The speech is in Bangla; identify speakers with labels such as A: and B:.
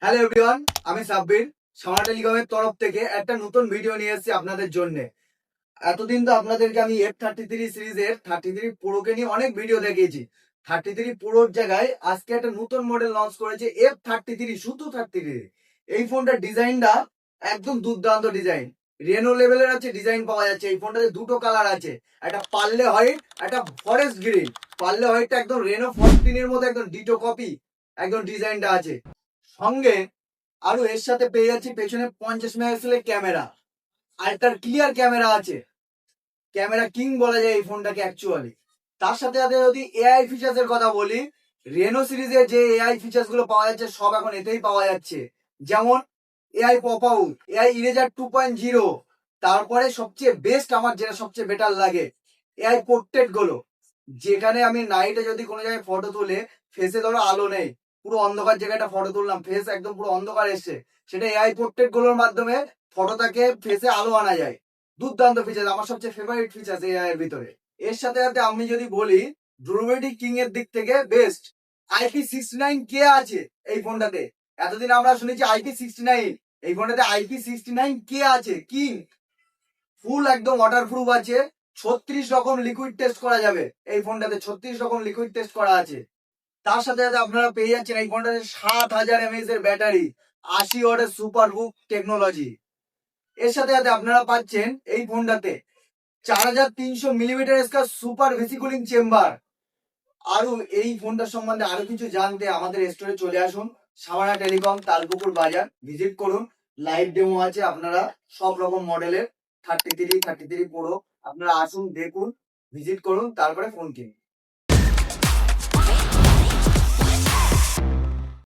A: হ্যালো এভরিওয়ান, আমি সাব্বির সামার টেলিকমের তরফ থেকে একটা নতুন ভিডিও নিয়ে এসেছি আপনাদের জন্য। এতদিন তো আপনাদেরকে আমি F33 সিরিজের 33 প্রোকে নিয়ে অনেক ভিডিও দেখিয়েছি। 33 প্রোর জায়গায় আজকে একটা নতুন মডেল লঞ্চ করেছে F33, শুধু 33। এই ফোনটার ডিজাইনটা একদম দুর্দান্ত ডিজাইন, রেনো লেভেলের আছে ডিজাইন পাওয়া যাচ্ছে। এই ফোনটাতে দুটো কালার আছে, একটা পার্লে হোয়াইট, একটা ফরেস্ট গ্রিন। পার্লে হোয়াইটটা একদম রেনো 14 এর মতো একদম ডিটো কপি, একদম ডিজাইনটা আছে। সঙ্গে আরো এর সাথে পেয়ে যাচ্ছি পেছনে 50 মেগাপিক্সেলের ক্যামেরা, আল্ট্রা ক্লিয়ার ক্যামেরা আছে। ক্যামেরা কিং বলা যায় এই ফোনটাকে অ্যাকচুয়ালি। তার সাথে সাথে যদি এআই ফিচার্স এর কথা বলি, রেনো সিরিজের যে এআই ফিচার্স গুলো পাওয়া যাচ্ছে সব এখন এতেই পাওয়া যাচ্ছে। যেমন AI pop out, AI eraser 2.0, তারপরে সবচেয়ে বেস্ট আমার যেটা সবচেয়ে বেটার লাগে এআই পোর্ট্রেট গুলো। যেখানে আমি নাইটে যদি কোনো জায়গায় ফটো তুলে ফেসে ধরো আলো নেই, পুরো অন্ধকার জায়গাটা ফটো তুললাম, ফেস একদম পুরো অন্ধকার এসছে, সেটা এআই পোর্ট্রেট গুলোর মাধ্যমে ফটোটাকে ফেসে আলো আনা যায়। দুর্দান্ত ফিচার, আমার সবচেয়ে ফেভারিট ফিচার এআই এর ভিতরে। এর সাথে সাথে আমি যদি বলি ডুরেবিলিটি কিং এর দিক থেকে বেস্ট IP69K আছে এই ফোনটাতে। এতদিন আমরা শুনেছি IP69, এই ফোনটাতে IP69K আছে কিং। ফুল একদম ওয়াটারপ্রুফ আছে, 36 রকম লিকুইড টেস্ট করা যাবে এই ফোনটাতে, 36 রকম লিকুইড টেস্ট করা আছে। তার সাথে সাথে আপনারা পেয়ে যাচ্ছেন এই ফোনটাতে 7000 mAh এর ব্যাটারি, 80 ওয়াটের সুপার বুক টেকনোলজি। এর সাথে সাথে আপনারা পাচ্ছেন এই ফোনটাতে 4300 millimetre square super VC cooling chamber. আরো এই ফোনটার সম্বন্ধে আরো কিছু জানতে আমাদের স্টোরে চলে আসুন, সামানা টেলিকম, তালপুকুর বাজার ভিজিট করুন। লাইভ ডেমো আছে, আপনারা সব রকম মডেলের 33 প্রো আপনারা আসুন, দেখুন, ভিজিট করুন, তারপরে ফোন কিনুন।